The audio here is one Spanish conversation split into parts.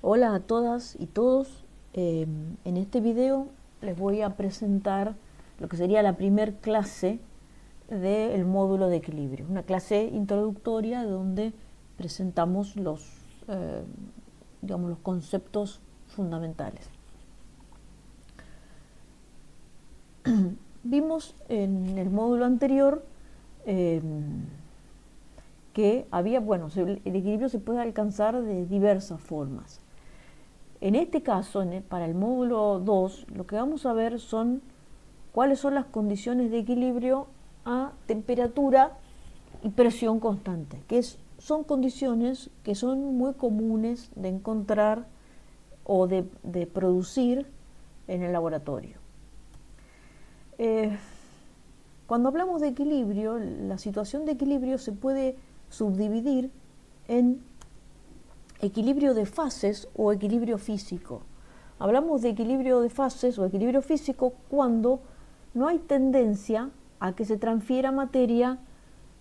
Hola a todas y todos. En este video les voy a presentar lo que sería la primer clase del módulo de equilibrio, una clase introductoria donde presentamos digamos, los conceptos fundamentales. Vimos en el módulo anterior que había, bueno, el equilibrio se puede alcanzar de diversas formas. En este caso, para el módulo 2, lo que vamos a ver son cuáles son las condiciones de equilibrio a temperatura y presión constante, son condiciones que son muy comunes de encontrar o de producir en el laboratorio. Cuando hablamos de equilibrio, la situación de equilibrio se puede subdividir en equilibrio de fases o equilibrio físico. Hablamos de equilibrio de fases o equilibrio físico cuando no hay tendencia a que se transfiera materia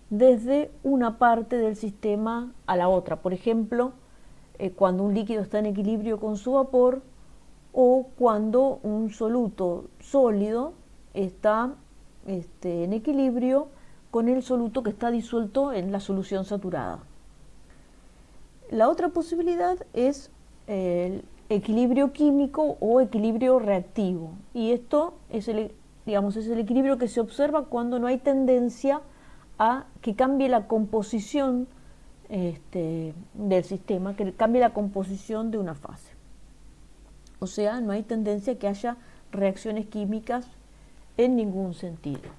desde una parte del sistema a la otra. Por ejemplo, cuando un líquido está en equilibrio con su vapor o cuando un soluto sólido está en equilibrio con el soluto que está disuelto en la solución saturada. La otra posibilidad es el equilibrio químico o equilibrio reactivo, y esto es el equilibrio que se observa cuando no hay tendencia a que cambie la composición del sistema, que cambie la composición de una fase. O sea, no hay tendencia a que haya reacciones químicas en ningún sentido.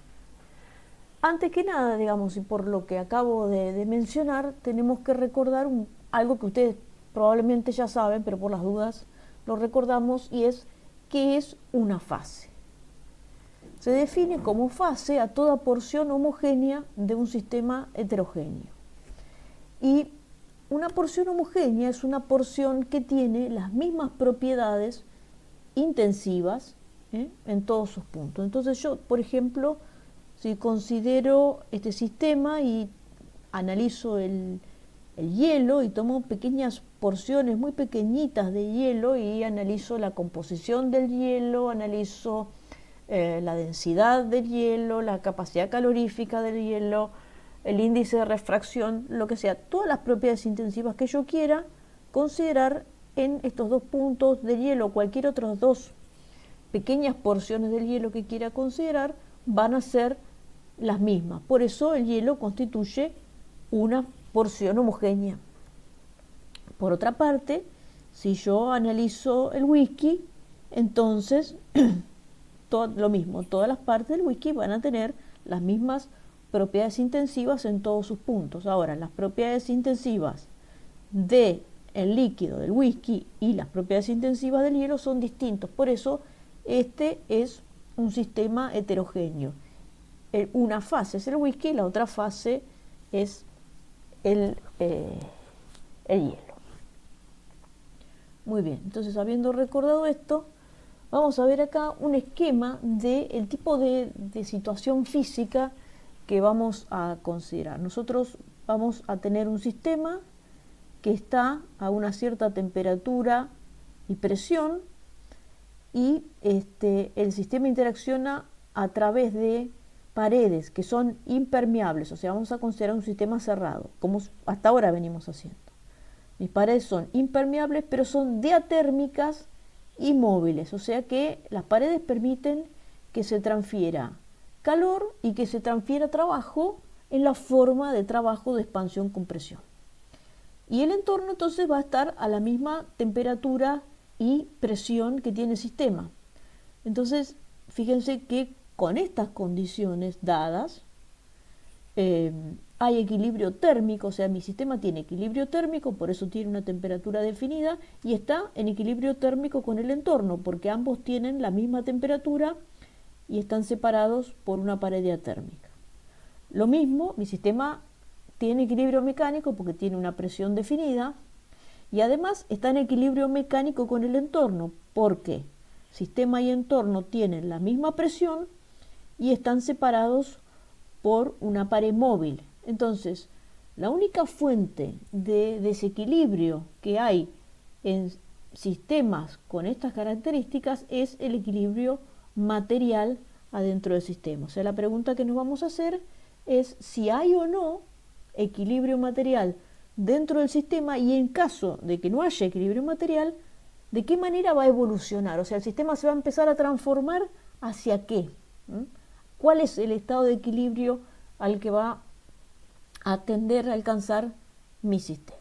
Antes que nada, digamos, y por lo que acabo de mencionar, tenemos que recordar algo que ustedes probablemente ya saben, pero por las dudas lo recordamos, y es ¿qué es una fase? Se define como fase a toda porción homogénea de un sistema heterogéneo. Y una porción homogénea es una porción que tiene las mismas propiedades intensivas en todos sus puntos. Entonces yo, por ejemplo, si considero este sistema y analizo el hielo y tomo pequeñas porciones muy pequeñitas de hielo y analizo la composición del hielo, analizo la densidad del hielo, la capacidad calorífica del hielo, el índice de refracción, lo que sea, todas las propiedades intensivas que yo quiera considerar en estos dos puntos del hielo, cualquier otras dos pequeñas porciones del hielo que quiera considerar, van a ser las mismas. Por eso el hielo constituye una porción homogénea. Por otra parte, si yo analizo el whisky, entonces lo mismo, todas las partes del whisky van a tener las mismas propiedades intensivas en todos sus puntos. Ahora, las propiedades intensivas del líquido del whisky y las propiedades intensivas del hielo son distintos. Por eso este es un sistema heterogéneo. Una fase es el whisky y la otra fase es el hielo. Muy bien, entonces habiendo recordado esto, vamos a ver acá un esquema del tipo de situación física que vamos a considerar. Nosotros vamos a tener un sistema que está a una cierta temperatura y presión, y el sistema interacciona a través de paredes que son impermeables, o sea, vamos a considerar un sistema cerrado, como hasta ahora venimos haciendo. Mis paredes son impermeables, pero son diatérmicas y móviles, o sea que las paredes permiten que se transfiera calor y que se transfiera trabajo en la forma de trabajo de expansión-compresión. Y el entorno entonces va a estar a la misma temperatura y presión que tiene el sistema. Entonces, fíjense que con estas condiciones dadas, hay equilibrio térmico, o sea, mi sistema tiene equilibrio térmico, por eso tiene una temperatura definida, y está en equilibrio térmico con el entorno, porque ambos tienen la misma temperatura y están separados por una pared diatérmica. Lo mismo, mi sistema tiene equilibrio mecánico porque tiene una presión definida, y además está en equilibrio mecánico con el entorno, porque sistema y entorno tienen la misma presión y están separados por una pared móvil. Entonces, la única fuente de desequilibrio que hay sistemas con estas características es el equilibrio material adentro del sistema. O sea, la pregunta que nos vamos a hacer es si hay o no equilibrio material dentro del sistema, y en caso de que no haya equilibrio material, ¿de qué manera va a evolucionar? O sea, el sistema se va a empezar a transformar ¿hacia qué? ¿Cuál es el estado de equilibrio al que va a tender a alcanzar mi sistema?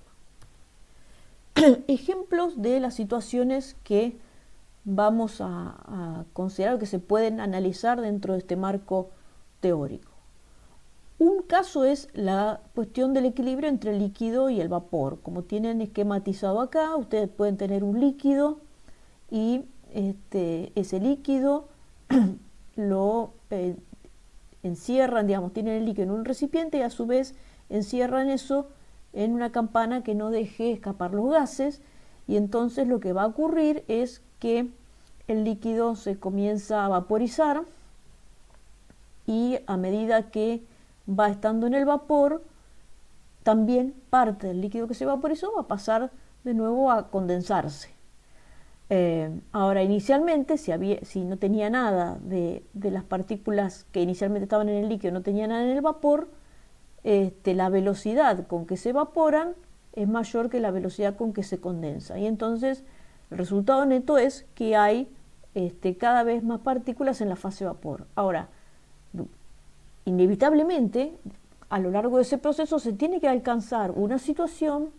Ejemplos de las situaciones que vamos a considerar que se pueden analizar dentro de este marco teórico. Un caso es la cuestión del equilibrio entre el líquido y el vapor. Como tienen esquematizado acá, ustedes pueden tener un líquido y ese líquido lo encierran, digamos, tienen el líquido en un recipiente y a su vez encierran eso en una campana que no deje escapar los gases, y entonces lo que va a ocurrir es que el líquido se comienza a vaporizar, y a medida que va estando en el vapor, también parte del líquido que se vaporizó va a pasar de nuevo a condensarse. Ahora, inicialmente, si no tenía nada de las partículas que inicialmente estaban en el líquido, no tenía nada en el vapor, la velocidad con que se evaporan es mayor que la velocidad con que se condensa. Y entonces el resultado neto es que hay cada vez más partículas en la fase vapor. Ahora, inevitablemente, a lo largo de ese proceso se tiene que alcanzar una situación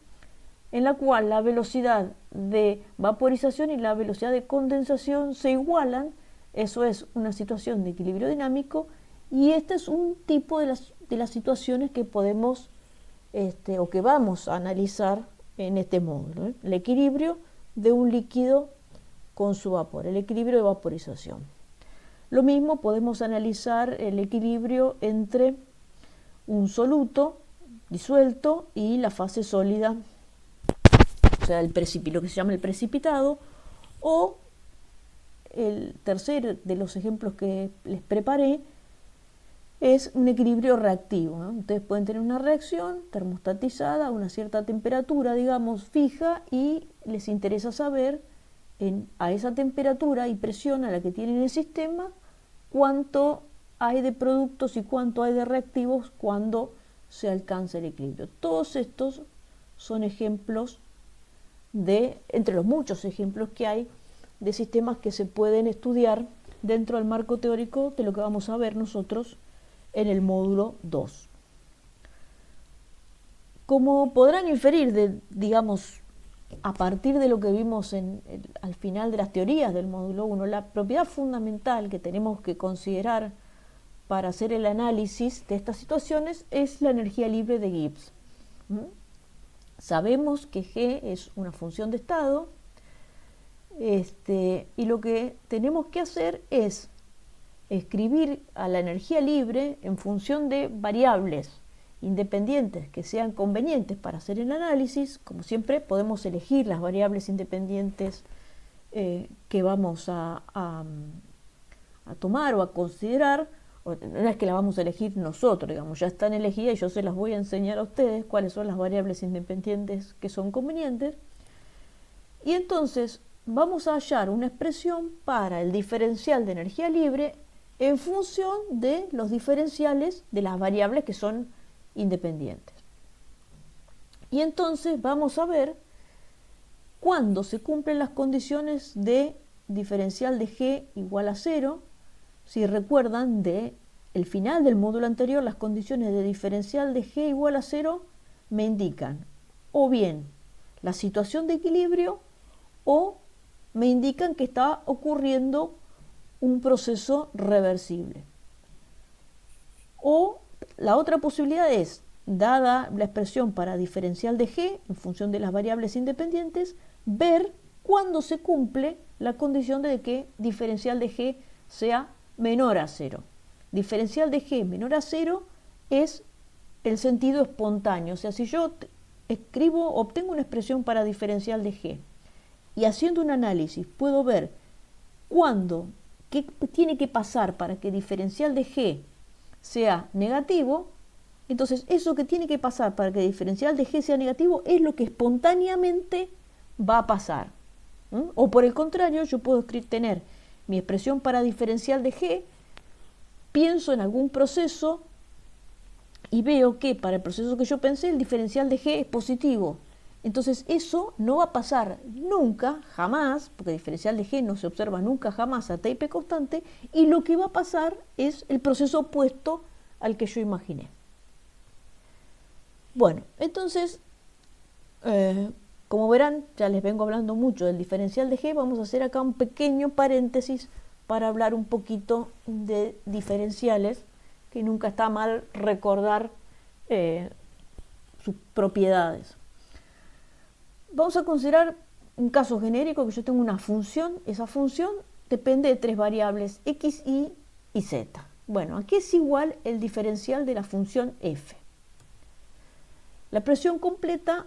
en la cual la velocidad de vaporización y la velocidad de condensación se igualan. Eso es una situación de equilibrio dinámico, y este es un tipo de las situaciones que podemos o que vamos a analizar en este módulo, el equilibrio de un líquido con su vapor, el equilibrio de vaporización. Lo mismo podemos analizar el equilibrio entre un soluto disuelto y la fase sólida, o sea, lo que se llama el precipitado, o el tercer de los ejemplos que les preparé es un equilibrio reactivo, ¿no? Ustedes pueden tener una reacción termostatizada a una cierta temperatura, digamos, fija, y les interesa saber a esa temperatura y presión a la que tienen el sistema cuánto hay de productos y cuánto hay de reactivos cuando se alcanza el equilibrio. Todos estos son ejemplos entre los muchos ejemplos que hay de sistemas que se pueden estudiar dentro del marco teórico de lo que vamos a ver nosotros en el módulo 2. Como podrán inferir, digamos, a partir de lo que vimos al final de las teorías del módulo 1, la propiedad fundamental que tenemos que considerar para hacer el análisis de estas situaciones es la energía libre de Gibbs. Sabemos que G es una función de estado, y lo que tenemos que hacer es escribir a la energía libre en función de variables independientes que sean convenientes para hacer el análisis. Como siempre, podemos elegir las variables independientes que vamos a tomar o a considerar. No es que las vamos a elegir nosotros, digamos, ya están elegidas y yo se las voy a enseñar a ustedes cuáles son las variables independientes que son convenientes. Y entonces vamos a hallar una expresión para el diferencial de energía libre en función de los diferenciales de las variables que son independientes. Y entonces vamos a ver cuándo se cumplen las condiciones de diferencial de G igual a 0. Si recuerdan del final del módulo anterior, las condiciones de diferencial de G igual a 0 me indican o bien la situación de equilibrio o me indican que está ocurriendo un proceso reversible. O la otra posibilidad es, dada la expresión para diferencial de G en función de las variables independientes, ver cuándo se cumple la condición de que diferencial de G sea menor a 0. Diferencial de G menor a 0 es el sentido espontáneo. O sea, si yo obtengo una expresión para diferencial de G y haciendo un análisis puedo ver qué tiene que pasar para que diferencial de G sea negativo, entonces eso que tiene que pasar para que diferencial de G sea negativo es lo que espontáneamente va a pasar. O por el contrario, yo puedo tener mi expresión para diferencial de g, pienso en algún proceso y veo que para el proceso que yo pensé el diferencial de g es positivo. Entonces eso no va a pasar nunca, jamás, porque el diferencial de g no se observa nunca, jamás a t y p constante, y lo que va a pasar es el proceso opuesto al que yo imaginé. Bueno, entonces, como verán, ya les vengo hablando mucho del diferencial de g, vamos a hacer acá un pequeño paréntesis para hablar un poquito de diferenciales, que nunca está mal recordar sus propiedades. Vamos a considerar un caso genérico, que yo tengo una función, esa función depende de tres variables, x, y z. Bueno, aquí es igual el diferencial de la función f. La expresión completa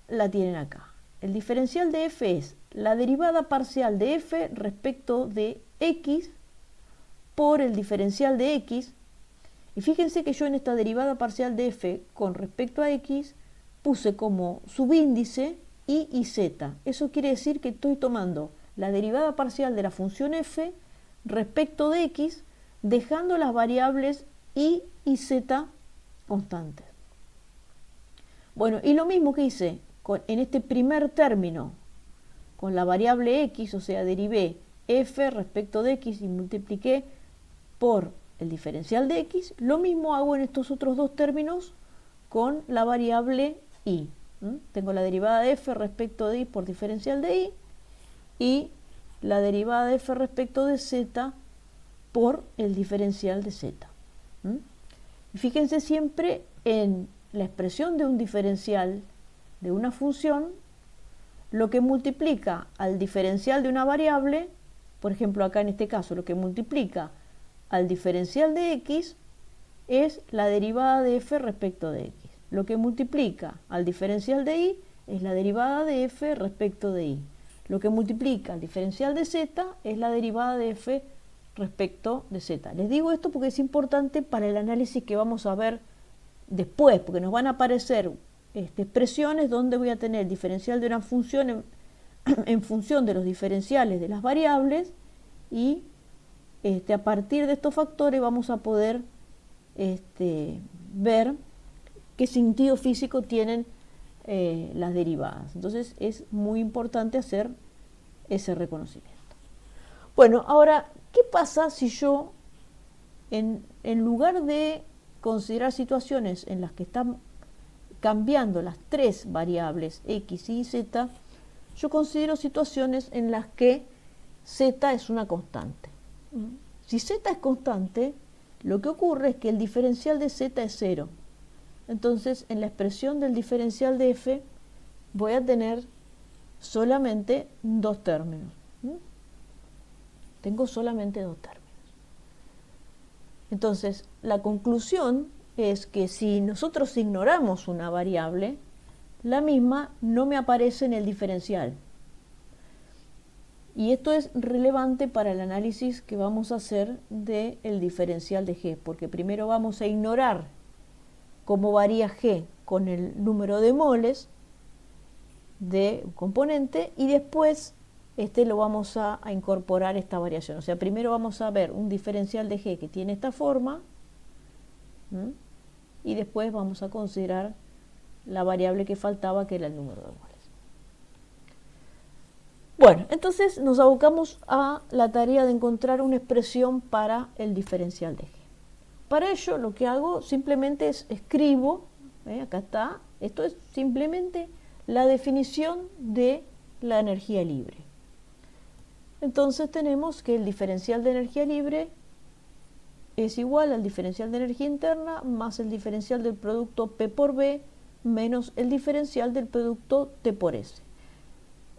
la tienen acá. El diferencial de f es la derivada parcial de f respecto de x por el diferencial de x. Y fíjense que yo en esta derivada parcial de f con respecto a x puse como subíndice y z. Eso quiere decir que estoy tomando la derivada parcial de la función f respecto de x, dejando las variables y z constantes. Bueno, y lo mismo que hice en este primer término con la variable x, o sea, derivé f respecto de x y multipliqué por el diferencial de x, lo mismo hago en estos otros dos términos con la variable y. Tengo la derivada de f respecto de y por diferencial de y la derivada de f respecto de z por el diferencial de z. Y fíjense siempre en la expresión de un diferencial de una función, lo que multiplica al diferencial de una variable, por ejemplo acá en este caso lo que multiplica al diferencial de x es la derivada de f respecto de x. Lo que multiplica al diferencial de y es la derivada de f respecto de y. Lo que multiplica al diferencial de z es la derivada de f respecto de z. Les digo esto porque es importante para el análisis que vamos a ver después, porque nos van a aparecer expresiones donde voy a tener el diferencial de una función en función de los diferenciales de las variables y a partir de estos factores vamos a poder ver qué sentido físico tienen las derivadas. Entonces es muy importante hacer ese reconocimiento. Bueno, ahora, ¿qué pasa si yo, en lugar de considerar situaciones en las que están cambiando las tres variables x, y z, yo considero situaciones en las que z es una constante? Si z es constante, lo que ocurre es que el diferencial de z es 0. Entonces, en la expresión del diferencial de f voy a tener solamente dos términos. Tengo solamente dos términos. Entonces, la conclusión es que si nosotros ignoramos una variable, la misma no me aparece en el diferencial. Y esto es relevante para el análisis que vamos a hacer del diferencial de g, porque primero vamos a ignorar cómo varía g con el número de moles de un componente y después lo vamos a incorporar esta variación. O sea, primero vamos a ver un diferencial de g que tiene esta forma y después vamos a considerar la variable que faltaba, que era el número de moles. Bueno, entonces nos abocamos a la tarea de encontrar una expresión para el diferencial de g. Para ello lo que hago simplemente es escribo, acá está, esto es simplemente la definición de la energía libre. Entonces tenemos que el diferencial de energía libre es igual al diferencial de energía interna más el diferencial del producto P por B menos el diferencial del producto T por S.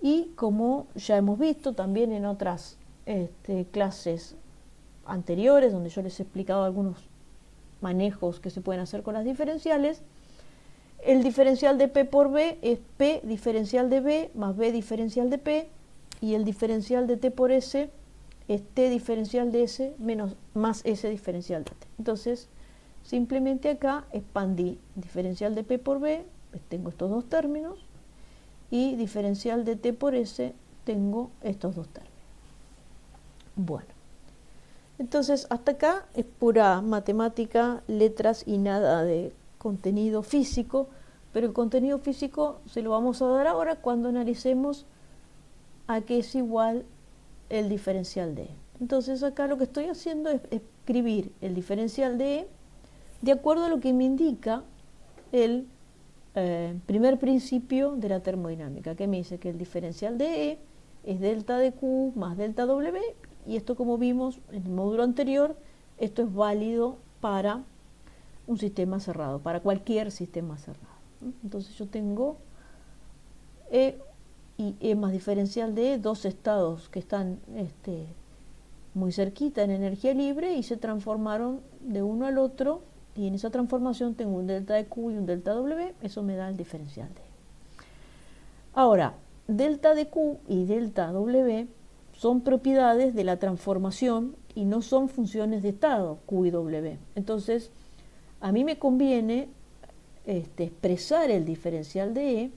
Y como ya hemos visto también en otras clases anteriores, donde yo les he explicado algunos manejos que se pueden hacer con las diferenciales, el diferencial de P por B es P diferencial de B más B diferencial de P, y el diferencial de T por S es T diferencial de S más S diferencial de T. Entonces, simplemente acá expandí diferencial de P por B, tengo estos dos términos, y diferencial de T por S tengo estos dos términos. Bueno, entonces hasta acá es pura matemática, letras y nada de contenido físico, pero el contenido físico se lo vamos a dar ahora cuando analicemos a qué es igual el diferencial de E. Entonces acá lo que estoy haciendo es escribir el diferencial de E de acuerdo a lo que me indica el primer principio de la termodinámica, que me dice que el diferencial de E es delta de Q más delta W, y esto, como vimos en el módulo anterior, esto es válido para un sistema cerrado, para cualquier sistema cerrado. Entonces yo tengo E y E más diferencial de E, dos estados que están muy cerquita en energía libre y se transformaron de uno al otro, y en esa transformación tengo un delta de Q y un delta W, eso me da el diferencial de E. Ahora, delta de Q y delta W son propiedades de la transformación y no son funciones de estado, Q y W. Entonces, a mí me conviene expresar el diferencial de E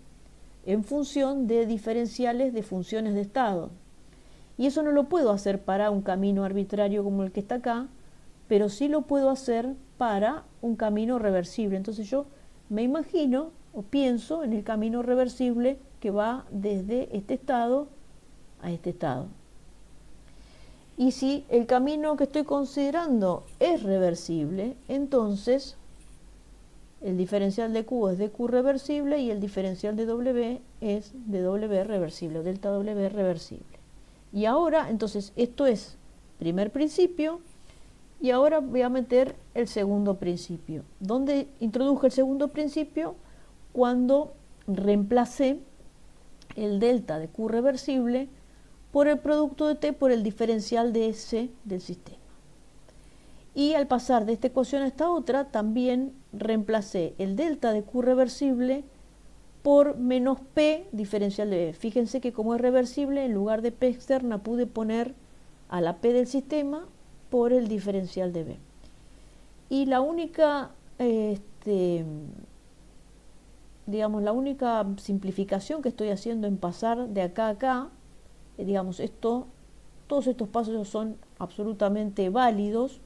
en función de diferenciales de funciones de estado. Y eso no lo puedo hacer para un camino arbitrario como el que está acá, pero sí lo puedo hacer para un camino reversible. Entonces yo me imagino o pienso en el camino reversible que va desde este estado a este estado. Y si el camino que estoy considerando es reversible, entonces el diferencial de Q es de Q reversible y el diferencial de W es de W reversible, o delta W reversible. Y ahora, entonces, esto es primer principio, y ahora voy a meter el segundo principio. ¿Dónde introduje el segundo principio? Cuando reemplacé el delta de Q reversible por el producto de T por el diferencial de S del sistema. Y al pasar de esta ecuación a esta otra, también reemplacé el delta de Q reversible por menos P diferencial de B. Fíjense que como es reversible, en lugar de P externa pude poner a la P del sistema por el diferencial de B. Y la única, digamos, la única simplificación que estoy haciendo en pasar de acá a acá, digamos, todos estos pasos son absolutamente válidos,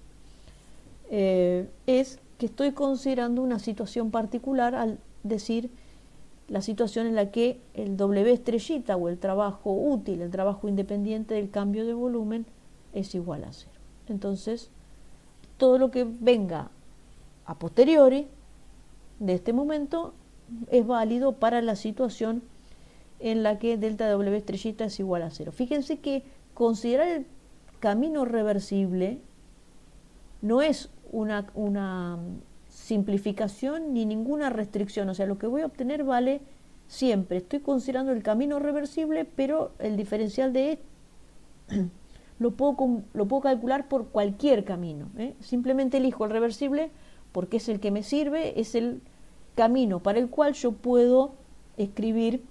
es que estoy considerando una situación particular al decir la situación en la que el W estrellita o el trabajo útil, el trabajo independiente del cambio de volumen es igual a 0. Entonces, todo lo que venga a posteriori de este momento es válido para la situación en la que delta W estrellita es igual a 0. Fíjense que considerar el camino reversible no es una simplificación ni ninguna restricción, o sea, lo que voy a obtener vale siempre. Estoy considerando el camino reversible, pero el diferencial de E lo puedo calcular por cualquier camino, ¿eh? Simplemente elijo el reversible porque es el que me sirve, es el camino para el cual yo puedo escribir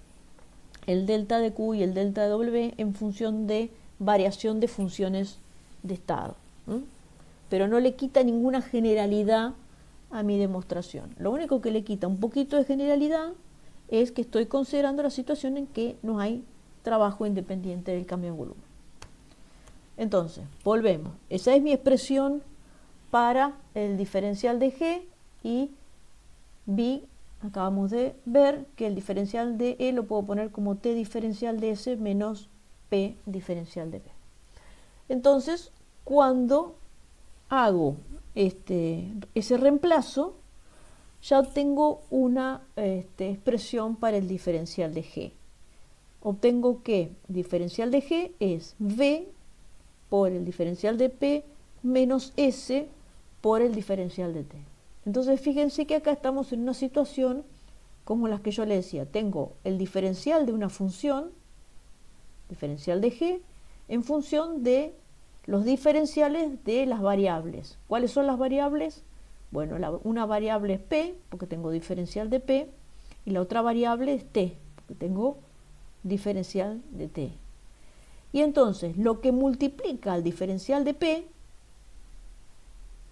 el delta de Q y el delta de W en función de variación de funciones de estado, ¿eh? Pero no le quita ninguna generalidad a mi demostración. Lo único que le quita un poquito de generalidad es que estoy considerando la situación en que no hay trabajo independiente del cambio de volumen. Entonces, volvemos. Esa es mi expresión para el diferencial de G, y acabamos de ver que el diferencial de E lo puedo poner como T diferencial de S menos P diferencial de B. Entonces, cuando hago ese reemplazo, ya obtengo una expresión para el diferencial de G. Obtengo que el diferencial de G es V por el diferencial de P menos S por el diferencial de T. Entonces fíjense que acá estamos en una situación como las que yo le decía. Tengo el diferencial de una función, diferencial de G, en función de los diferenciales de las variables. ¿Cuáles son las variables? Bueno, una variable es P, porque tengo diferencial de P, y la otra variable es T, porque tengo diferencial de T. Y entonces, lo que multiplica al diferencial de P,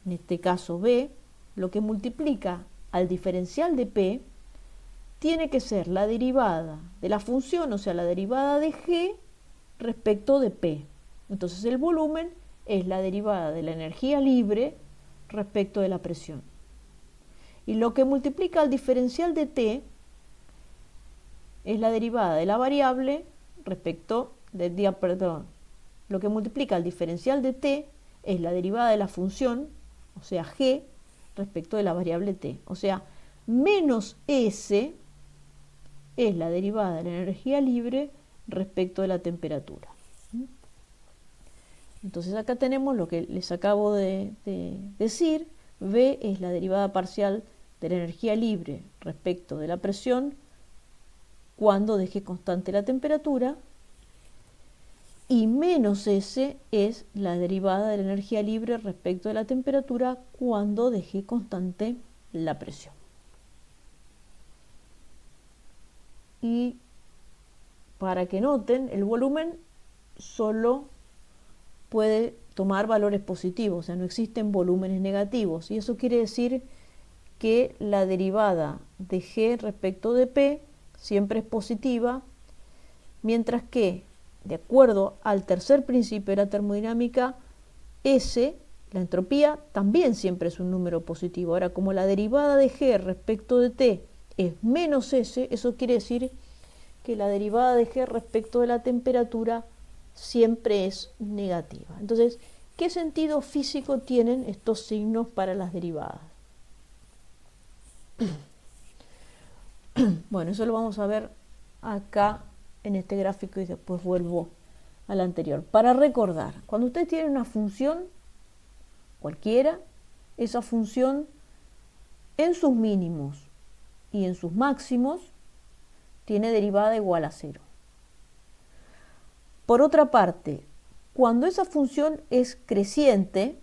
en este caso B, lo que multiplica al diferencial de P, tiene que ser la derivada de la función, o sea, la derivada de G, respecto de P. Entonces el volumen es la derivada de la energía libre respecto de la presión. Y lo que multiplica el diferencial de T es la derivada de la variable respecto del día, perdón. Lo que multiplica el diferencial de T es la derivada de la función, o sea, G, respecto de la variable T. O sea, menos S es la derivada de la energía libre respecto de la temperatura. Entonces acá tenemos lo que les acabo de decir. V es la derivada parcial de la energía libre respecto de la presión cuando deje constante la temperatura, y menos S es la derivada de la energía libre respecto de la temperatura cuando deje constante la presión. Y para que noten, el volumen solo puede tomar valores positivos, o sea, no existen volúmenes negativos, y eso quiere decir que la derivada de G respecto de P siempre es positiva, mientras que, de acuerdo al tercer principio de la termodinámica, S, la entropía, también siempre es un número positivo. Ahora, como la derivada de G respecto de T es menos S, eso quiere decir que la derivada de G respecto de la temperatura siempre es negativa. Entonces, ¿qué sentido físico tienen estos signos para las derivadas? Bueno, eso lo vamos a ver acá en este gráfico y después vuelvo al anterior. Para recordar, cuando ustedes tienen una función cualquiera, esa función en sus mínimos y en sus máximos tiene derivada igual a 0. Por otra parte, cuando esa función es creciente,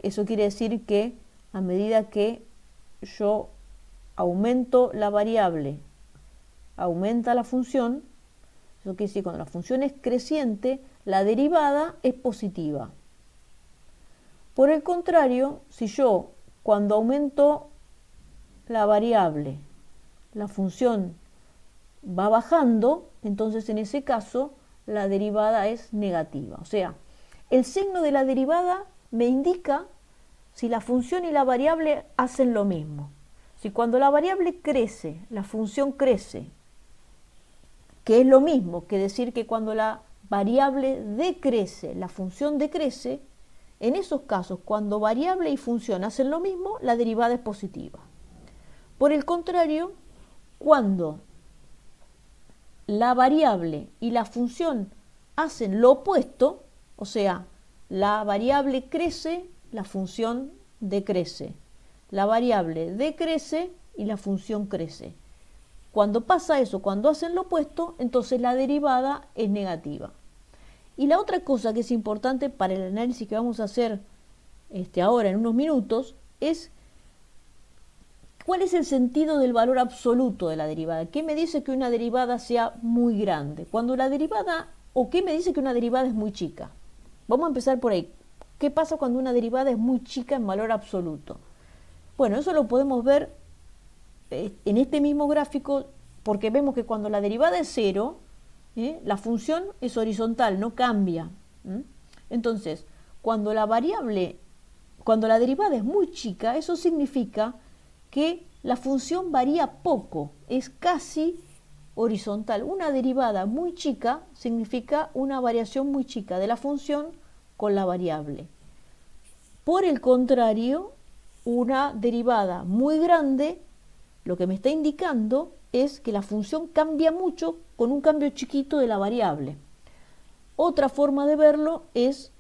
eso quiere decir que a medida que yo aumento la variable, aumenta la función. Eso quiere decir que cuando la función es creciente, la derivada es positiva. Por el contrario, si yo cuando aumento la variable, la función va bajando, entonces en ese caso la derivada es negativa. O sea, el signo de la derivada me indica si la función y la variable hacen lo mismo. Si cuando la variable crece, la función crece, que es lo mismo que decir que cuando la variable decrece, la función decrece, en esos casos, cuando variable y función hacen lo mismo, la derivada es positiva. Por el contrario, cuando la variable y la función hacen lo opuesto, o sea, la variable crece, la función decrece. La variable decrece y la función crece. Cuando pasa eso, cuando hacen lo opuesto, entonces la derivada es negativa. Y la otra cosa que es importante para el análisis que vamos a hacer ahora en unos minutos es cuál es el sentido del valor absoluto de la derivada. ¿Qué me dice que una derivada sea muy grande? Cuando la derivada, o qué me dice que una derivada es muy chica. Vamos a empezar por ahí. ¿Qué pasa cuando una derivada es muy chica en valor absoluto? Bueno, eso lo podemos ver en este mismo gráfico, porque vemos que cuando la derivada es 0, la función es horizontal, no cambia. Entonces, cuando la derivada es muy chica, eso significa que la función varía poco, es casi horizontal. Una derivada muy chica significa una variación muy chica de la función con la variable. Por el contrario, una derivada muy grande, lo que me está indicando es que la función cambia mucho con un cambio chiquito de la variable. Otra forma de verlo es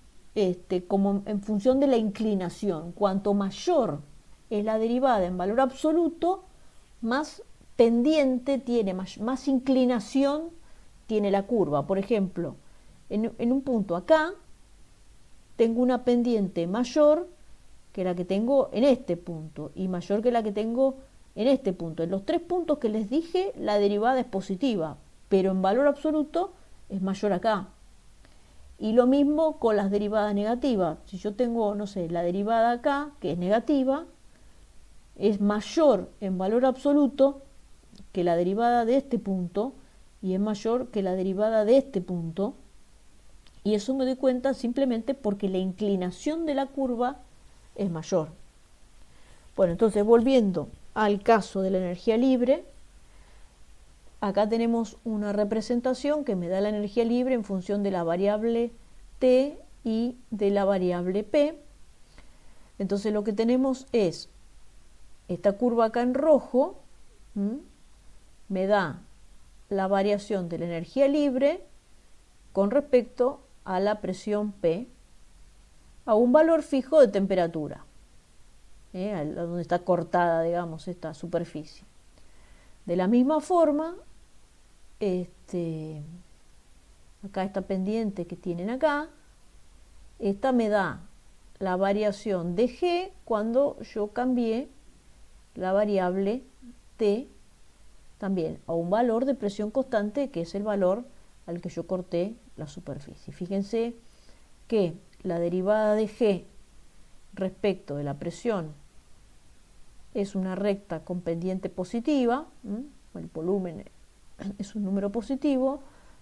como en función de la inclinación. Cuanto mayor es la derivada en valor absoluto, más pendiente tiene, más inclinación tiene la curva. Por ejemplo, en un punto acá tengo una pendiente mayor que la que tengo en este punto y mayor que la que tengo en este punto. En los tres puntos que les dije, la derivada es positiva, pero en valor absoluto es mayor acá. Y lo mismo con las derivadas negativas. Si yo tengo, no sé, la derivada acá, que es negativa, es mayor en valor absoluto que la derivada de este punto, y es mayor que la derivada de este punto, y eso me doy cuenta simplemente porque la inclinación de la curva es mayor. Bueno, entonces volviendo al caso de la energía libre, acá tenemos una representación que me da la energía libre en función de la variable t y de la variable p. Entonces lo que tenemos es esta curva acá en rojo, me da la variación de la energía libre con respecto a la presión P a un valor fijo de temperatura, donde está cortada, digamos, esta superficie. De la misma forma, acá esta pendiente que tienen acá, esta me da la variación de G cuando yo cambié la variable T también a un valor de presión constante, que es el valor al que yo corté la superficie. Fíjense que la derivada de G respecto de la presión es una recta con pendiente positiva, el volumen es un número positivo,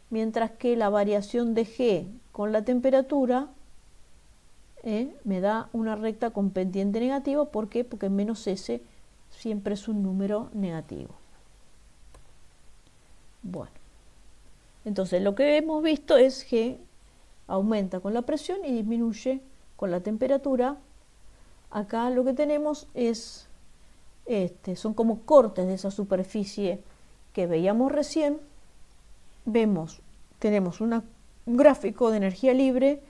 mientras que la variación de G con la temperatura me da una recta con pendiente negativa. ¿Por qué? Porque menos S siempre es un número negativo. Bueno, entonces lo que hemos visto es que aumenta con la presión y disminuye con la temperatura. Acá lo que tenemos es, son como cortes de esa superficie que veíamos recién. Tenemos un gráfico de energía libre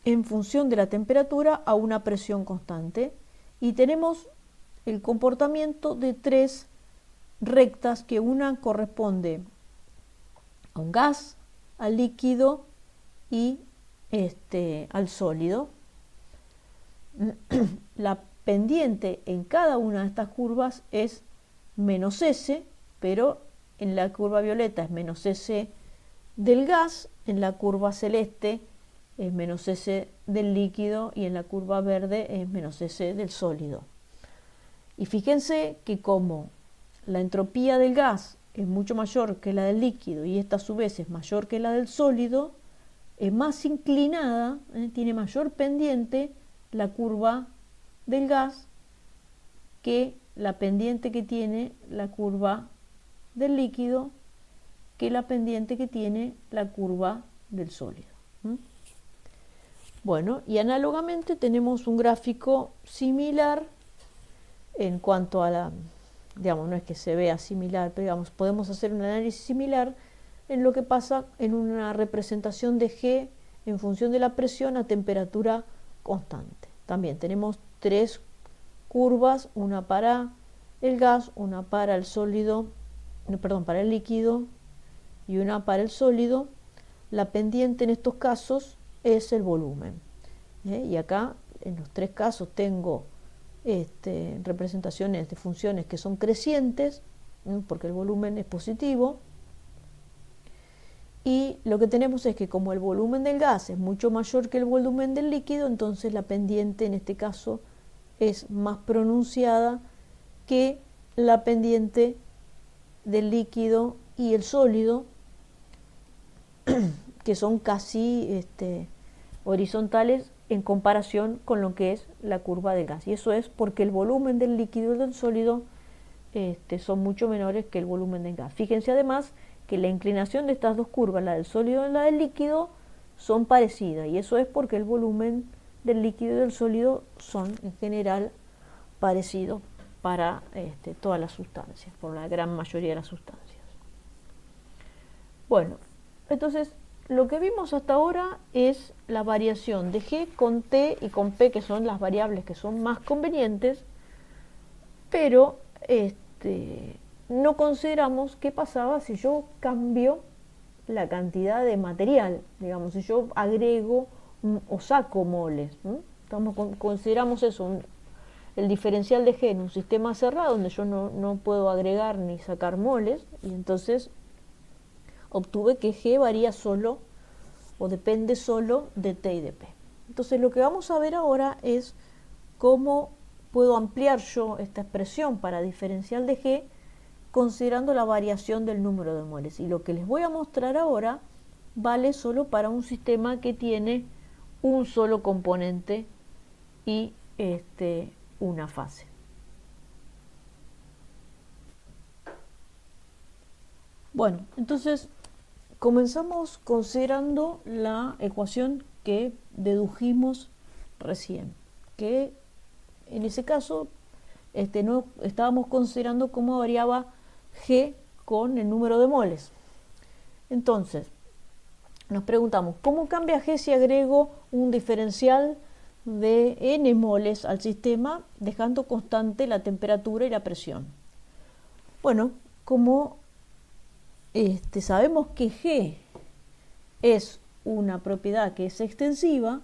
en función de la temperatura a una presión constante, y tenemos el comportamiento de tres rectas, que una corresponde a un gas, al líquido y al sólido. La pendiente en cada una de estas curvas es menos S, pero en la curva violeta es menos S del gas, en la curva celeste es menos S del líquido y en la curva verde es menos S del sólido. Y fíjense que como la entropía del gas es mucho mayor que la del líquido y esta a su vez es mayor que la del sólido, es más inclinada, tiene mayor pendiente la curva del gas que la pendiente que tiene la curva del líquido, que la pendiente que tiene la curva del sólido. Bueno, y análogamente tenemos un gráfico similar en cuanto a la, digamos, no es que se vea similar, pero digamos, podemos hacer un análisis similar en lo que pasa en una representación de G en función de la presión a temperatura constante. También tenemos tres curvas, una para el gas, una para el sólido, perdón, para el líquido y una para el sólido. La pendiente en estos casos es el volumen. Y acá en los tres casos tengo representaciones de funciones que son crecientes, porque el volumen es positivo. Y lo que tenemos es que como el volumen del gas es mucho mayor que el volumen del líquido, entonces la pendiente en este caso es más pronunciada que la pendiente del líquido y el sólido, que son casi horizontales en comparación con lo que es la curva del gas. Y eso es porque el volumen del líquido y del sólido son mucho menores que el volumen del gas. Fíjense además que la inclinación de estas dos curvas, la del sólido y la del líquido, son parecidas, y eso es porque el volumen del líquido y del sólido son en general parecidos para todas las sustancias, por la gran mayoría de las sustancias. Bueno, entonces lo que vimos hasta ahora es la variación de G con T y con P, que son las variables que son más convenientes, pero no consideramos qué pasaba si yo cambio la cantidad de material, digamos, si yo agrego o saco moles. Consideramos eso, el diferencial de G en un sistema cerrado donde yo no puedo agregar ni sacar moles, y entonces obtuve que G varía solo o depende solo de T y de P. Entonces lo que vamos a ver ahora es cómo puedo ampliar yo esta expresión para diferencial de G considerando la variación del número de moles. Y lo que les voy a mostrar ahora vale solo para un sistema que tiene un solo componente y una fase. Bueno, entonces comenzamos considerando la ecuación que dedujimos recién, que en ese caso no estábamos considerando cómo variaba G con el número de moles. Entonces, nos preguntamos, ¿cómo cambia G si agrego un diferencial de n moles al sistema, dejando constante la temperatura y la presión? Bueno, como sabemos que G es una propiedad que es extensiva,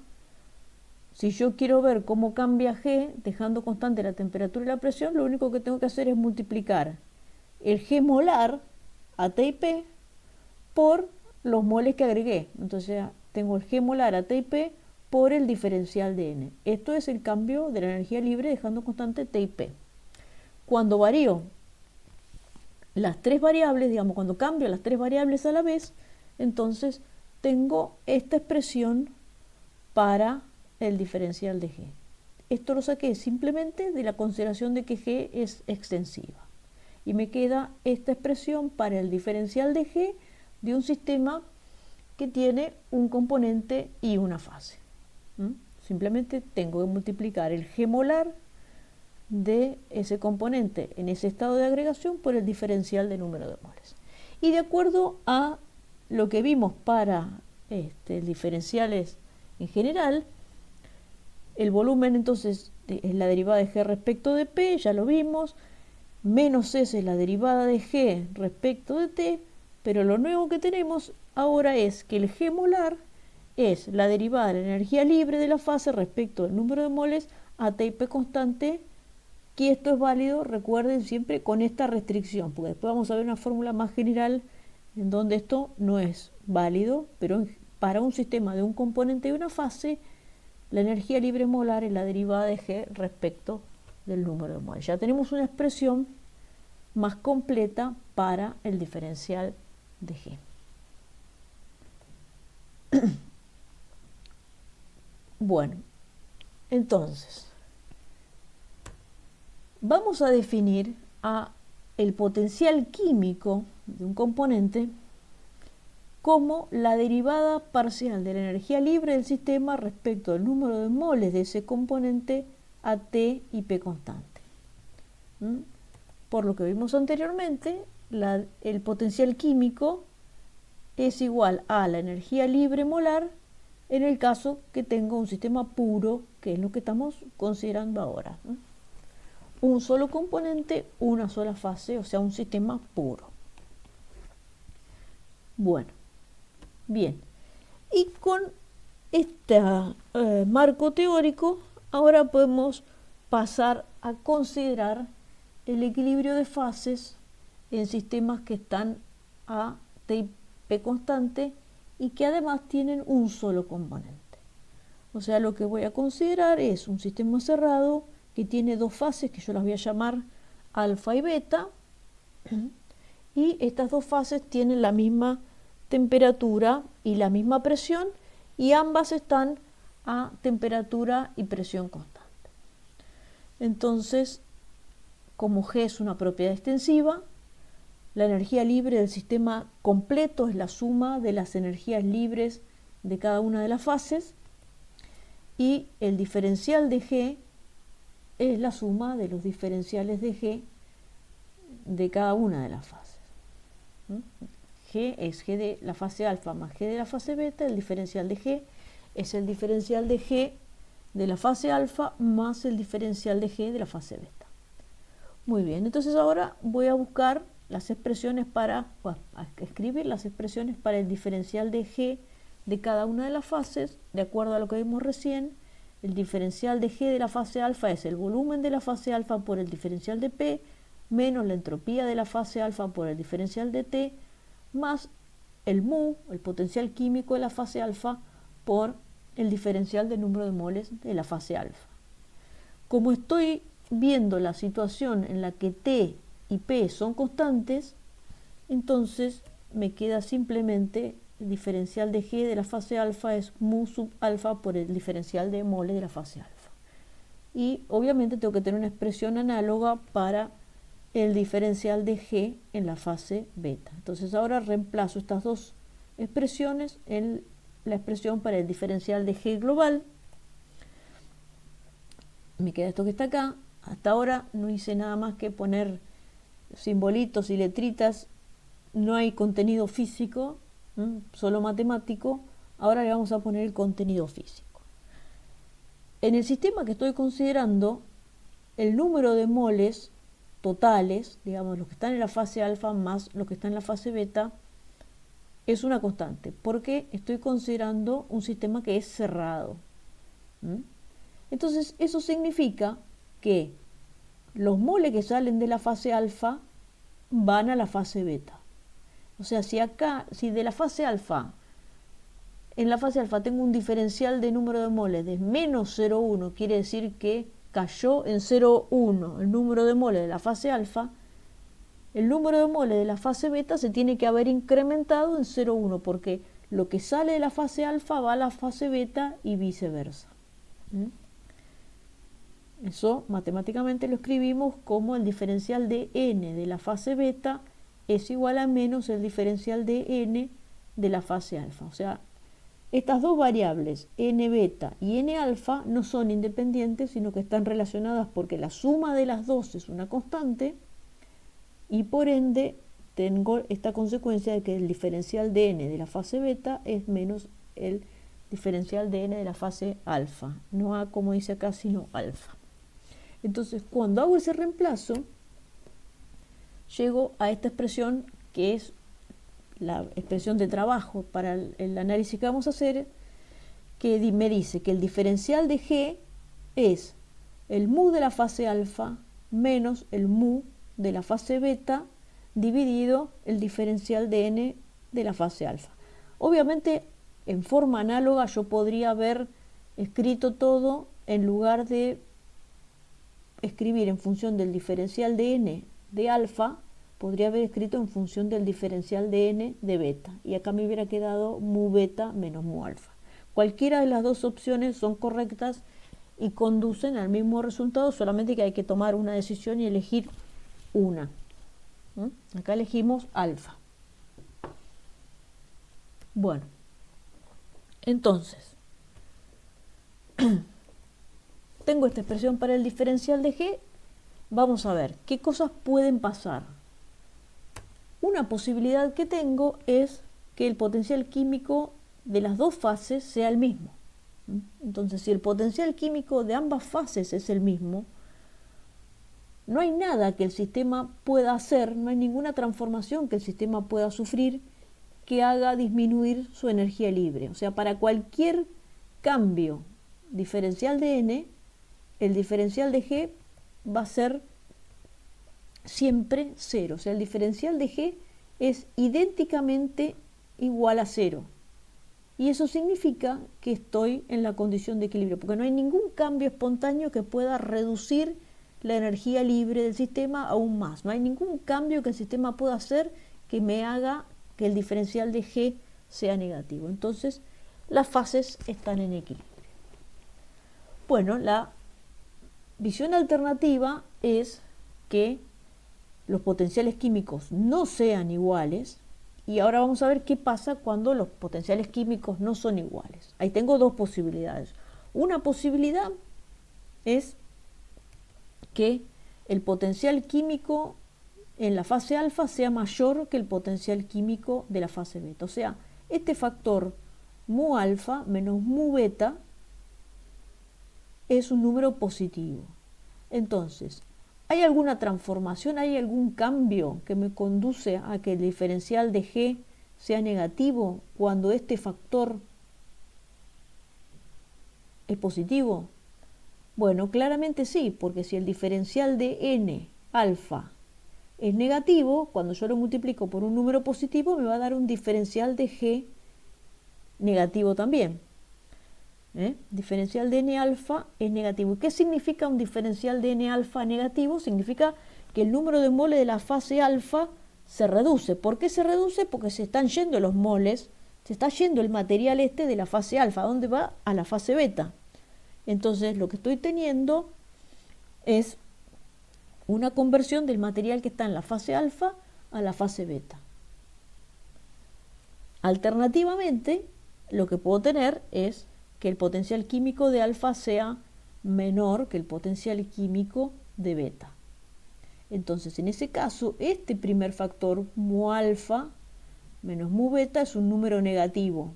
si yo quiero ver cómo cambia G dejando constante la temperatura y la presión, lo único que tengo que hacer es multiplicar el G molar a T y P por los moles que agregué. Entonces tengo el G molar a T y P por el diferencial de N. Esto es el cambio de la energía libre dejando constante T y P. Cuando varío las tres variables, digamos, cuando cambio las tres variables a la vez, entonces tengo esta expresión para el diferencial de G. Esto lo saqué simplemente de la consideración de que G es extensiva. Y me queda esta expresión para el diferencial de G de un sistema que tiene un componente y una fase. Simplemente tengo que multiplicar el G molar de ese componente en ese estado de agregación por el diferencial de número de moles. Y de acuerdo a lo que vimos para diferenciales en general, el volumen entonces es la derivada de G respecto de P, ya lo vimos, menos S es la derivada de G respecto de T, pero lo nuevo que tenemos ahora es que el G molar es la derivada de la energía libre de la fase respecto del número de moles a T y P constante, que esto es válido, recuerden siempre, con esta restricción, porque después vamos a ver una fórmula más general en donde esto no es válido, pero para un sistema de un componente y una fase, la energía libre molar es la derivada de G respecto del número de moles. Ya tenemos una expresión más completa para el diferencial de G. Bueno, entonces, vamos a definir el potencial químico de un componente como la derivada parcial de la energía libre del sistema respecto al número de moles de ese componente a T y P constante. Por lo que vimos anteriormente, el potencial químico es igual a la energía libre molar en el caso que tenga un sistema puro, que es lo que estamos considerando ahora. Un solo componente, una sola fase, o sea, un sistema puro. Bueno, bien. Y con este marco teórico, ahora podemos pasar a considerar el equilibrio de fases en sistemas que están a T y P constante y que además tienen un solo componente. O sea, lo que voy a considerar es un sistema cerrado que tiene dos fases que yo las voy a llamar alfa y beta, y estas dos fases tienen la misma temperatura y la misma presión, y ambas están a temperatura y presión constante. Entonces, como G es una propiedad extensiva, la energía libre del sistema completo es la suma de las energías libres de cada una de las fases, y el diferencial de G es la suma de los diferenciales de G de cada una de las fases. G es G de la fase alfa más G de la fase beta, el diferencial de G es el diferencial de G de la fase alfa más el diferencial de G de la fase beta. Muy bien, entonces ahora voy a buscar las expresiones a escribir las expresiones para el diferencial de G de cada una de las fases, de acuerdo a lo que vimos recién. El diferencial de G de la fase alfa es el volumen de la fase alfa por el diferencial de P, menos la entropía de la fase alfa por el diferencial de T, más el mu, el potencial químico de la fase alfa, por el diferencial del número de moles de la fase alfa. Como estoy viendo la situación en la que T y P son constantes, entonces me queda simplemente el diferencial de G de la fase alfa es mu sub alfa por el diferencial de moles de la fase alfa. Y obviamente tengo que tener una expresión análoga para el diferencial de G en la fase beta. Entonces ahora reemplazo estas dos expresiones en la expresión para el diferencial de G global. Me queda esto que está acá. Hasta ahora no hice nada más que poner simbolitos y letritas. No hay contenido físico, solo matemático. Ahora le vamos a poner el contenido físico. En el sistema que estoy considerando, el número de moles totales, digamos los que están en la fase alfa más los que están en la fase beta, es una constante, porque estoy considerando un sistema que es cerrado. Entonces eso significa que los moles que salen de la fase alfa van a la fase beta. O sea, si de la fase alfa, en la fase alfa tengo un diferencial de número de moles de menos 0,1, quiere decir que cayó en 0,1 el número de moles de la fase alfa, el número de moles de la fase beta se tiene que haber incrementado en 0,1, porque lo que sale de la fase alfa va a la fase beta y viceversa. Eso matemáticamente lo escribimos como el diferencial de n de la fase beta es igual a menos el diferencial de n de la fase alfa. O sea, estas dos variables, n beta y n alfa, no son independientes, sino que están relacionadas porque la suma de las dos es una constante y por ende tengo esta consecuencia de que el diferencial de n de la fase beta es menos el diferencial de n de la fase alfa. No A como dice acá, sino alfa. Entonces, cuando hago ese reemplazo, llego a esta expresión que es la expresión de trabajo para el análisis que vamos a hacer, que me dice que el diferencial de G es el mu de la fase alfa menos el mu de la fase beta dividido el diferencial de n de la fase alfa. Obviamente, en forma análoga yo podría haber escrito todo en lugar de escribir en función del diferencial de n de alfa, podría haber escrito en función del diferencial de n de beta, y acá me hubiera quedado mu beta menos mu alfa. Cualquiera de las dos opciones son correctas y conducen al mismo resultado, solamente que hay que tomar una decisión y elegir una. Acá elegimos alfa. Bueno, entonces tengo esta expresión para el diferencial de G. Vamos a ver qué cosas pueden pasar. Una posibilidad que tengo es que el potencial químico de las dos fases sea el mismo. Entonces, si el potencial químico de ambas fases es el mismo, no hay nada que el sistema pueda hacer, no hay ninguna transformación que el sistema pueda sufrir que haga disminuir su energía libre. O sea, para cualquier cambio diferencial de n, el diferencial de G va a ser siempre 0. O sea, el diferencial de G es idénticamente igual a 0. Y eso significa que estoy en la condición de equilibrio, porque no hay ningún cambio espontáneo que pueda reducir la energía libre del sistema aún más. No hay ningún cambio que el sistema pueda hacer que me haga que el diferencial de G sea negativo. Entonces, las fases están en equilibrio. Bueno, la visión alternativa es que los potenciales químicos no sean iguales, y ahora vamos a ver qué pasa cuando los potenciales químicos no son iguales. Ahí tengo dos posibilidades. Una posibilidad es que el potencial químico en la fase alfa sea mayor que el potencial químico de la fase beta. O sea, este factor mu alfa menos mu beta es un número positivo. Entonces, ¿hay alguna transformación, hay algún cambio que me conduce a que el diferencial de G sea negativo cuando este factor es positivo? Bueno, claramente sí, porque si el diferencial de n alfa es negativo, cuando yo lo multiplico por un número positivo me va a dar un diferencial de G negativo también. Diferencial de n alfa es negativo. ¿Qué significa un diferencial de n alfa negativo? Significa que el número de moles de la fase alfa se reduce. ¿Por qué se reduce? Porque se están yendo los moles, se está yendo el material este de la fase alfa. ¿A dónde va? A la fase beta. Entonces lo que estoy teniendo es una conversión del material que está en la fase alfa a la fase beta. Alternativamente, lo que puedo tener es que el potencial químico de alfa sea menor que el potencial químico de beta. Entonces, en ese caso, este primer factor, mu alfa menos mu beta, es un número negativo.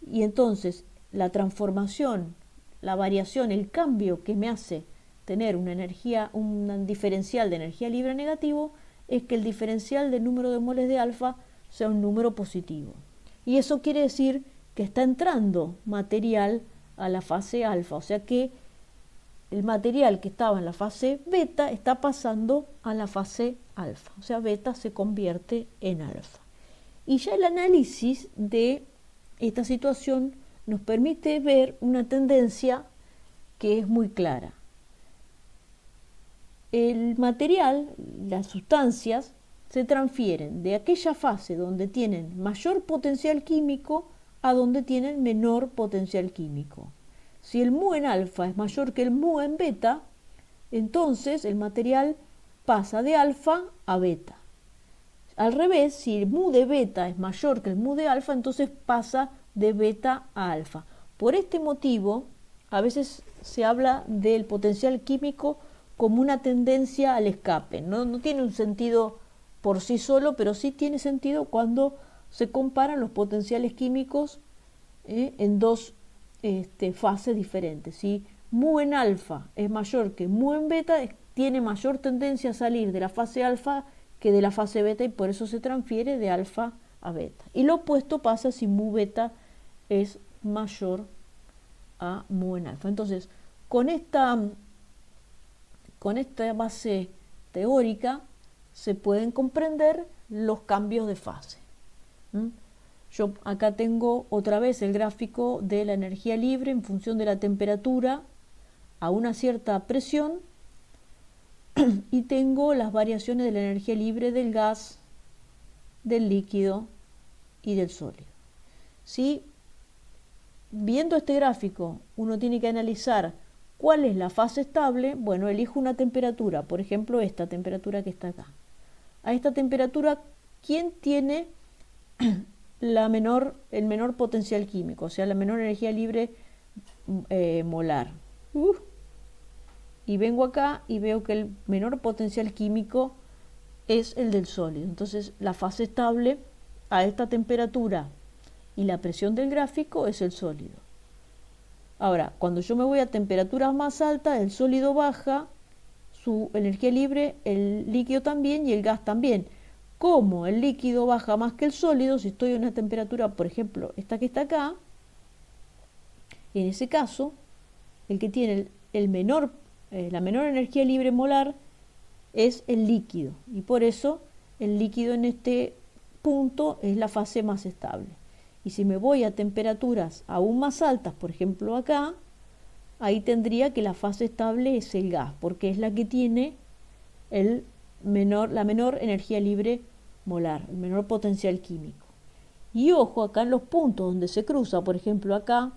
Y entonces, la transformación, la variación, el cambio que me hace tener una energía, un diferencial de energía libre negativo, es que el diferencial del número de moles de alfa sea un número positivo. Y eso quiere decir que está entrando material a la fase alfa, o sea que el material que estaba en la fase beta está pasando a la fase alfa, o sea, beta se convierte en alfa. Y ya el análisis de esta situación nos permite ver una tendencia que es muy clara. El material, las sustancias, se transfieren de aquella fase donde tienen mayor potencial químico a donde tienen menor potencial químico. Si el mu en alfa es mayor que el mu en beta, entonces el material pasa de alfa a beta. Al revés, si el mu de beta es mayor que el mu de alfa, entonces pasa de beta a alfa. Por este motivo, a veces se habla del potencial químico como una tendencia al escape. No tiene un sentido por sí solo, pero sí tiene sentido cuando se comparan los potenciales químicos en dos fases diferentes. Si mu en alfa es mayor que mu en beta, tiene mayor tendencia a salir de la fase alfa que de la fase beta, y por eso se transfiere de alfa a beta. Y lo opuesto pasa si mu beta es mayor a mu en alfa. Entonces, con esta base teórica se pueden comprender los cambios de fase. Yo acá tengo otra vez el gráfico de la energía libre en función de la temperatura a una cierta presión y tengo las variaciones de la energía libre del gas, del líquido y del sólido. Si viendo este gráfico uno tiene que analizar cuál es la fase estable, bueno, elijo una temperatura, por ejemplo esta temperatura que está acá. A esta temperatura, ¿quién tiene el menor potencial químico? O sea, la menor energía libre molar. Y vengo acá y veo que el menor potencial químico es el del sólido. Entonces, la fase estable a esta temperatura y la presión del gráfico es el sólido. Ahora, cuando yo me voy a temperaturas más altas, el sólido baja su energía libre, el líquido también y el gas también. Como el líquido baja más que el sólido, si estoy a una temperatura, por ejemplo, esta que está acá, en ese caso, el que tiene la menor energía libre molar es el líquido. Y por eso el líquido en este punto es la fase más estable. Y si me voy a temperaturas aún más altas, por ejemplo acá, ahí tendría que la fase estable es el gas, porque es la que tiene la menor energía libre molar, el menor potencial químico. Y ojo, acá en los puntos donde se cruza, por ejemplo acá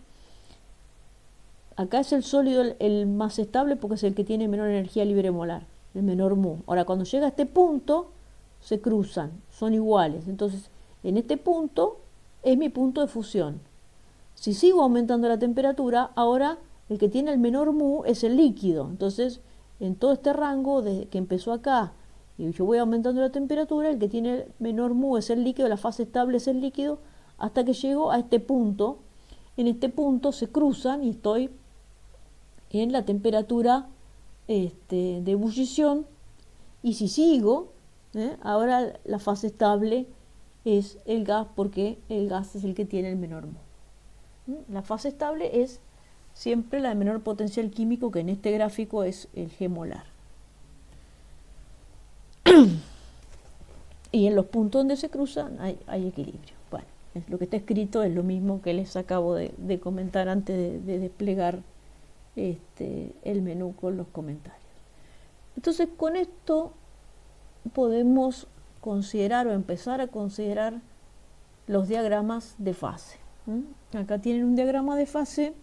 es el sólido el más estable porque es el que tiene menor energía libre molar, el menor mu. Ahora, cuando llega a este punto, se cruzan, son iguales. Entonces, en este punto es mi punto de fusión. Si sigo aumentando la temperatura, ahora el que tiene el menor mu es el líquido. Entonces, en todo este rango, desde que empezó acá, y yo voy aumentando la temperatura, el que tiene el menor mu es el líquido, la fase estable es el líquido, hasta que llego a este punto. En este punto se cruzan y estoy en la temperatura de ebullición. Y si sigo, ahora la fase estable es el gas, porque el gas es el que tiene el menor mu. La fase estable es siempre la de menor potencial químico, que en este gráfico es el G molar. Y en los puntos donde se cruzan hay equilibrio. Bueno, lo que está escrito es lo mismo que les acabo de comentar antes de desplegar el menú con los comentarios. Entonces con esto podemos considerar o empezar a considerar los diagramas de fase. Acá tienen un diagrama de fase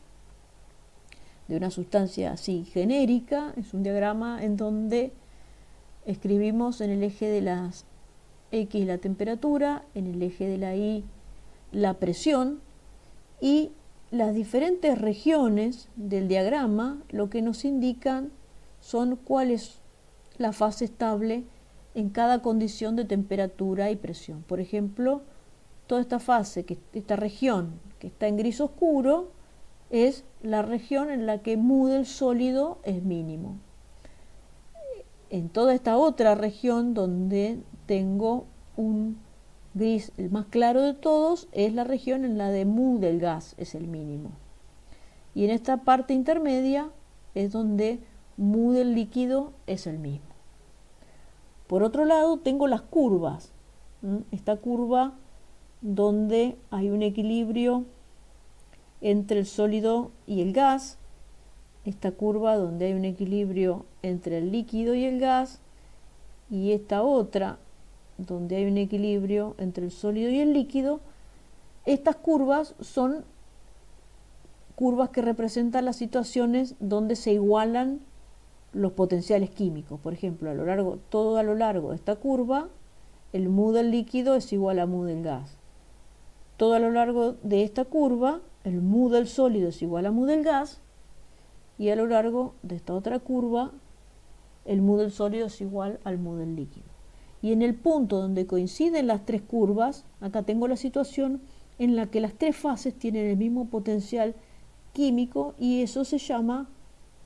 de una sustancia así genérica. Es un diagrama en donde escribimos en el eje de las X la temperatura, en el eje de la Y la presión, y las diferentes regiones del diagrama lo que nos indican son cuál es la fase estable en cada condición de temperatura y presión. Por ejemplo, toda esta fase, esta región que está en gris oscuro, es la región en la que mu del sólido es mínimo. En toda esta otra región donde tengo un gris, el más claro de todos, es la región en la de mu del gas es el mínimo. Y en esta parte intermedia es donde mu del líquido es el mismo. Por otro lado, tengo las curvas. Esta curva donde hay un equilibrio entre el sólido y el gas, esta curva donde hay un equilibrio entre el líquido y el gas, y esta otra donde hay un equilibrio entre el sólido y el líquido. Estas curvas son curvas que representan las situaciones donde se igualan los potenciales químicos. Por ejemplo, todo a lo largo de esta curva, el mu del líquido es igual a mu del gas. Todo a lo largo de esta curva, el mu del sólido es igual a mu del gas, y a lo largo de esta otra curva, el mu del sólido es igual al mu del líquido. Y en el punto donde coinciden las tres curvas, acá tengo la situación en la que las tres fases tienen el mismo potencial químico, y eso se llama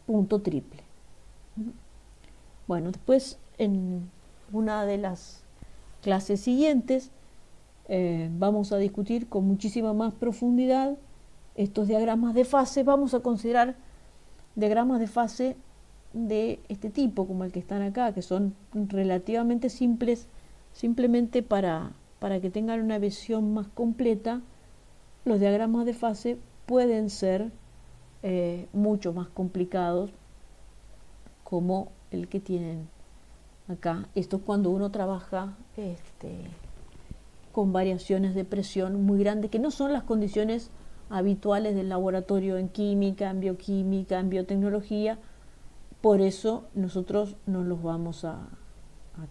punto triple. Bueno, después en una de las clases siguientes vamos a discutir con muchísima más profundidad estos diagramas de fase. Vamos a considerar diagramas de fase de este tipo, como el que están acá, que son relativamente simples, simplemente para que tengan una visión más completa. Los diagramas de fase pueden ser mucho más complicados, como el que tienen acá. Esto es cuando uno trabaja con variaciones de presión muy grandes, que no son las condiciones habituales del laboratorio en química, en bioquímica, en biotecnología. Por eso nosotros no los vamos a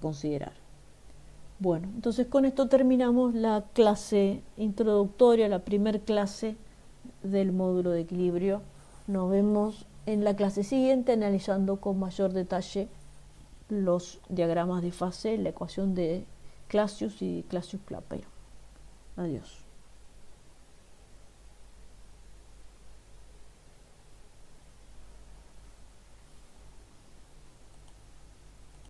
considerar. Bueno, entonces con esto terminamos la clase introductoria, la primer clase del módulo de equilibrio. Nos vemos en la clase siguiente analizando con mayor detalle los diagramas de fase, la ecuación de Clausius y Clausius-Clapeyron. Adiós.